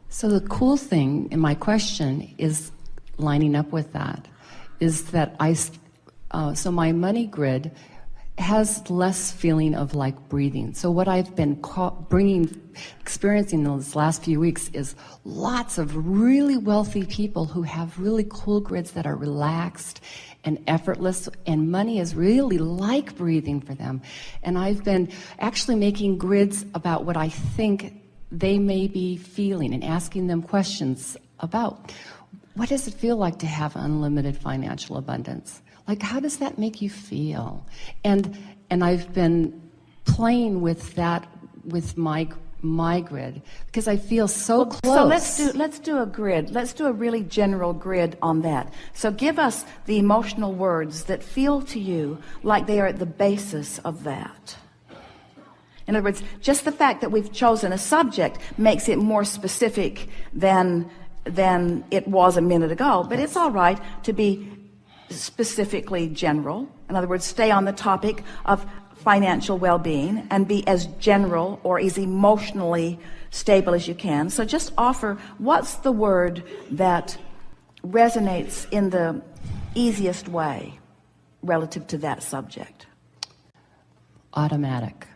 So the cool thing in my question is lining up with that, is that so my money grid has less feeling of like breathing. So what I've been experiencing in those last few weeks is lots of really wealthy people who have really cool grids that are relaxed and effortless, and money is really like breathing for them. And I've been actually making grids about what I think they may be feeling and asking them questions about. What does it feel like to have unlimited financial abundance? Like, how does that make you feel? And I've been playing with that with my grid because I feel so close. So let's do a grid. Let's do a really general grid on that. So give us the emotional words that feel to you like they are at the basis of that. In other words, just the fact that we've chosen a subject makes it more specific than it was a minute ago. But it's all right to be specifically general. In other words, stay on the topic of financial well-being and be as general or as emotionally stable as you can. So just offer, what's the word that resonates in the easiest way relative to that subject? Automatic.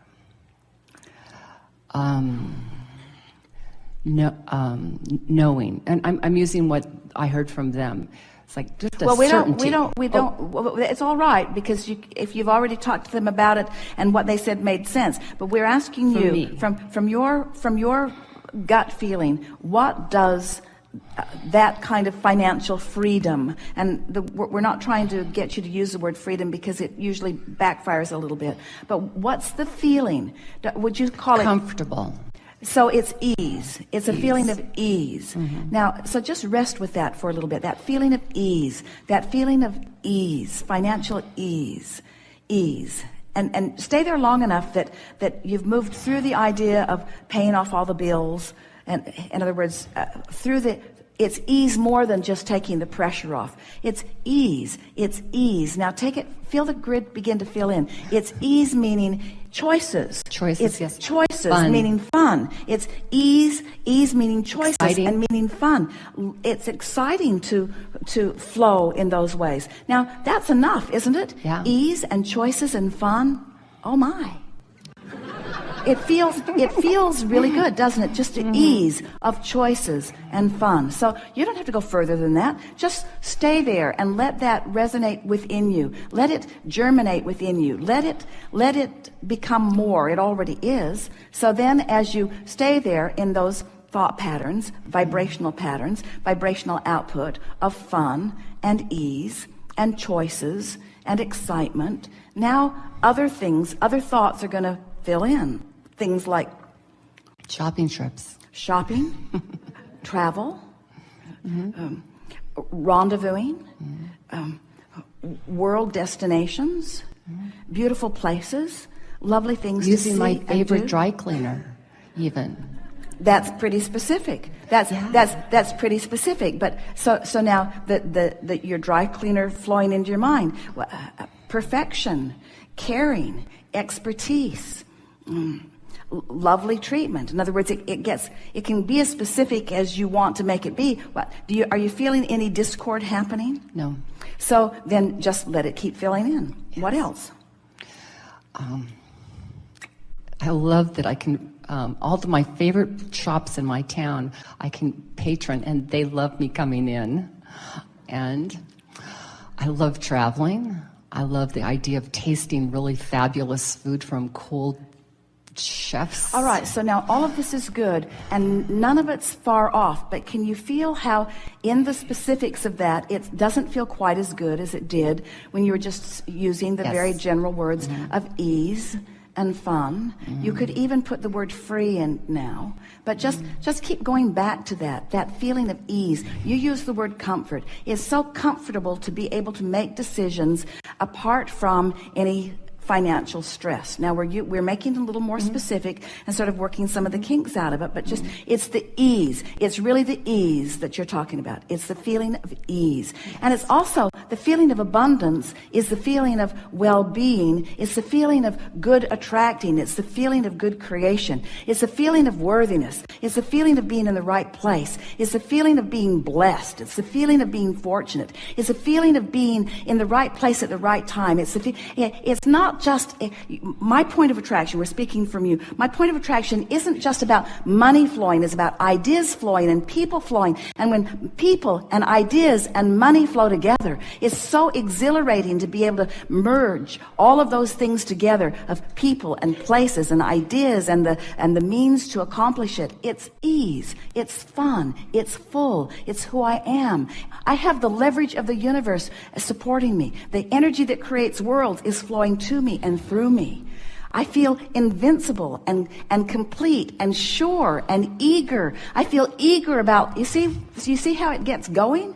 Knowing, and I'm using what I heard from them. It's like just a certainty. We don't. It's all right because if you've already talked to them about it and what they said made sense. But we're asking you from your gut feeling, what does that kind of financial freedom, and we're not trying to get you to use the word freedom because it usually backfires a little bit. But what's the feeling? Would you call it comfortable? So it's ease. It's a feeling of ease. Mm-hmm. Now, so just rest with that for a little bit. That feeling of ease. That feeling of ease. Financial ease. Ease. And stay there long enough that you've moved through the idea of paying off all the bills. And in other words, it's ease more than just taking the pressure off. It's ease. It's ease. Now feel the grid begin to fill in. It's ease meaning choices. Choices, yes. Choices meaning fun. It's ease meaning choices and meaning fun. It's exciting to flow in those ways. Now, that's enough, isn't it? Yeah. Ease and choices and fun. Oh my. It feels really good, doesn't it? Just the ease of choices and fun. So you don't have to go further than that. Just stay there and let that resonate within you. Let it germinate within you. Let it become more. It already is. So then as you stay there in those thought patterns, vibrational output of fun and ease and choices and excitement, now other thoughts are going to fill in. Things like shopping trips, travel, rendezvousing, world destinations, beautiful places, lovely things to see. Using my favorite dry cleaner, even. That's pretty specific. That's pretty specific. But so now your dry cleaner flowing into your mind, perfection, caring, expertise. Lovely treatment. In other words, it can be as specific as you want to make it be. Are you feeling any discord happening? No. So then just let it keep filling in. Yes. What else? I love that I can all of my favorite shops in my town I can patron, and they love me coming in. And I love traveling. I love the idea of tasting really fabulous food from cool chefs. All right, so now all of this is good, and none of it's far off, but can you feel how in the specifics of that, it doesn't feel quite as good as it did when you were just using the very general words of ease and fun. You could even put the word free in now, but just keep going back to that feeling of ease. You use the word comfort. It's so comfortable to be able to make decisions apart from any financial stress. Now we're making it a little more specific and sort of working some of the kinks out of it, but just it's the ease. It's really the ease that you're talking about. It's the feeling of ease. And it's also the feeling of abundance is the feeling of well-being. It's the feeling of good attracting. It's the feeling of good creation. It's the feeling of worthiness. It's the feeling of being in the right place. It's the feeling of being blessed. It's the feeling of being fortunate. It's the feeling of being in the right place at the right time. It's not just my point of attraction. We're speaking from you. My point of attraction isn't just about money flowing. It's about ideas flowing and people flowing. And when people and ideas and money flow together, it's so exhilarating to be able to merge all of those things together of people and places and ideas and the means to accomplish it. It's ease. It's fun. It's full. It's who I am. I have the leverage of the universe supporting me. The energy that creates worlds is flowing to me and through me. I feel invincible and complete and sure and eager. I feel eager about, you see how it gets going?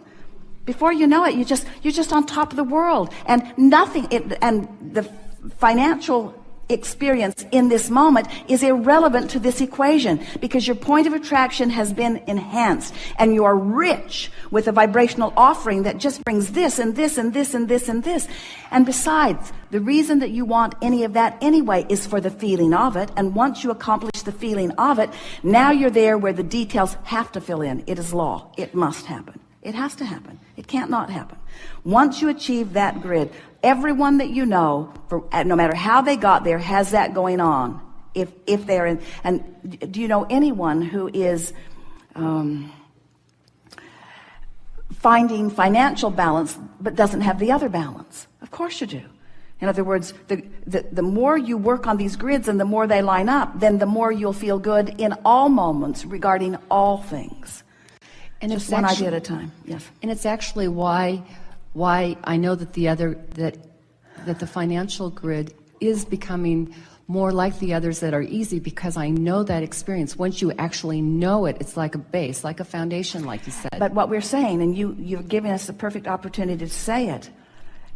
Before you know it, you're just on top of the world, and the financial experience in this moment is irrelevant to this equation, because your point of attraction has been enhanced and you are rich with a vibrational offering that just brings this and this and this and this and this. And besides, the reason that you want any of that anyway is for the feeling of it. And once you accomplish the feeling of it, now you're there where the details have to fill in. It is law. It must happen. It has to happen. It can't not happen. Once you achieve that grid, everyone that you know, no matter how they got there, has that going on. If they're in, and do you know anyone who is finding financial balance but doesn't have the other balance? Of course you do. In other words, the more you work on these grids and the more they line up, then the more you'll feel good in all moments regarding all things. And just one idea at a time. Yes. And it's actually why I know that that the financial grid is becoming more like the others that are easy, because I know that experience. Once you actually know it, it's like a base, like a foundation, like you said. But what we're saying, and you're giving us the perfect opportunity to say it,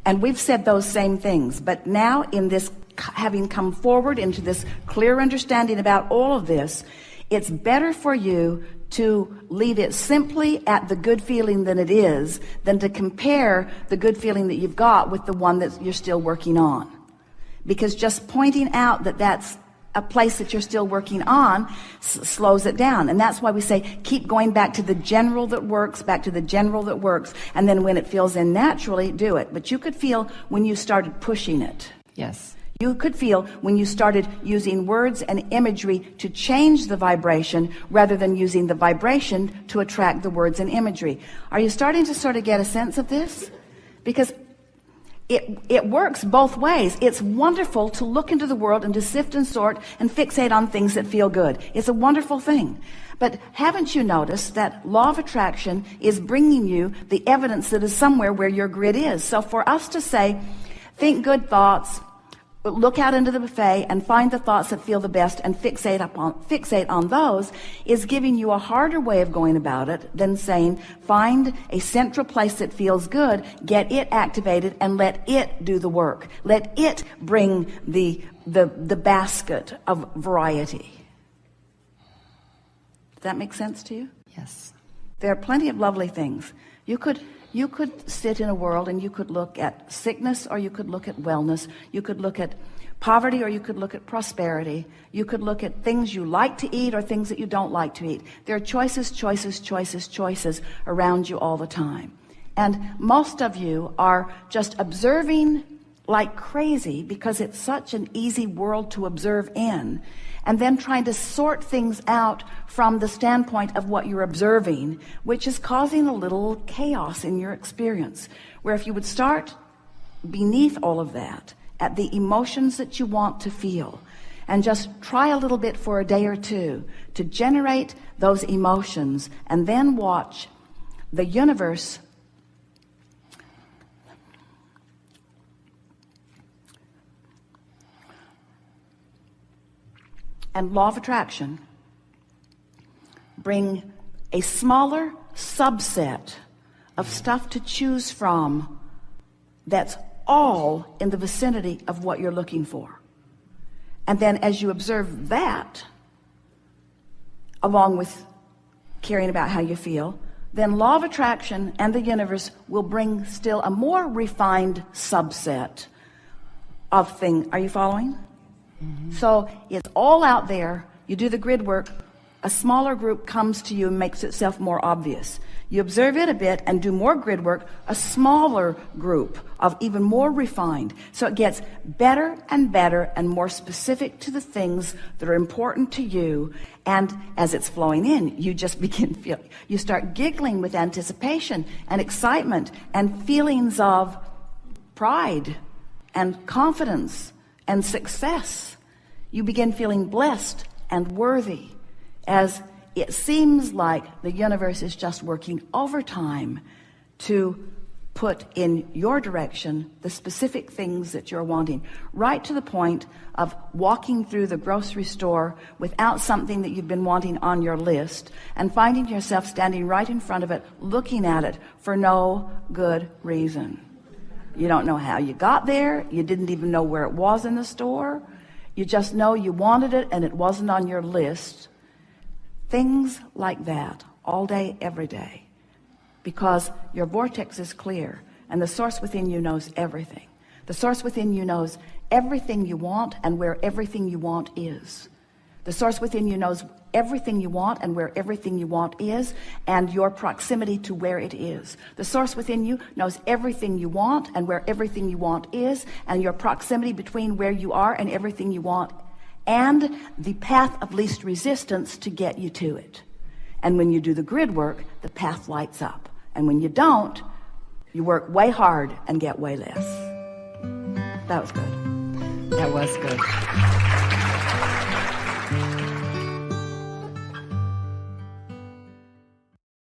and we've said those same things, but now in this, having come forward into this clear understanding about all of this, it's better for you to leave it simply at the good feeling that it is than to compare the good feeling that you've got with the one that you're still working on. Because just pointing out that that's a place that you're still working on slows it down. And that's why we say keep going back to the general that works, back to the general that works, and then when it feels in naturally, do it. But you could feel when you started pushing it. Yes. You could feel when you started using words and imagery to change the vibration rather than using the vibration to attract the words and imagery. Are you starting to sort of get a sense of this? Because it works both ways. It's wonderful to look into the world and to sift and sort and fixate on things that feel good. It's a wonderful thing. But haven't you noticed that law of attraction is bringing you the evidence that is somewhere where your grid is? So for us to say, think good thoughts, look out into the buffet and find the thoughts that feel the best and fixate on those is giving you a harder way of going about it than saying find a central place that feels good, get it activated, and let it do the work. Let it bring the basket of variety. Does that make sense to you? Yes. There are plenty of lovely things. You could sit in a world and you could look at sickness, or you could look at wellness. You could look at poverty, or you could look at prosperity. You could look at things you like to eat or things that you don't like to eat. There are choices around you all the time. And most of you are just observing like crazy because it's such an easy world to observe in, and then trying to sort things out from the standpoint of what you're observing, which is causing a little chaos in your experience. Where if you would start beneath all of that, at the emotions that you want to feel, and just try a little bit for a day or two to generate those emotions, and then watch the universe and law of attraction bring a smaller subset of stuff to choose from that's all in the vicinity of what you're looking for. And then as you observe that, along with caring about how you feel, then law of attraction and the universe will bring still a more refined subset of things. Are you following? Mm-hmm. So it's all out there. You do the grid work. A smaller group comes to you and makes itself more obvious. You observe it a bit and do more grid work, a smaller group of even more refined. So it gets better and more specific to the things that are important to you. And as it's flowing in, you just begin to feel, you start giggling with anticipation and excitement and feelings of pride and confidence and success. You begin feeling blessed and worthy, as it seems like the universe is just working overtime to put in your direction the specific things that you're wanting, right to the point of walking through the grocery store without something that you've been wanting on your list and finding yourself standing right in front of it, looking at it for no good reason. You don't know how you got there. You didn't even know where it was in the store. You just know you wanted it and it wasn't on your list. Things like that, all day, every day, because your vortex is clear and the source within you knows everything. The source within you knows everything you want and where everything you want is. The source within you knows everything you want and where everything you want is, and your proximity to where it is. The source within you knows everything you want and where everything you want is, and your proximity between where you are and everything you want, and the path of least resistance to get you to it. And when you do the grid work, the path lights up. And when you don't, you work way hard and get way less. That was good. That was good.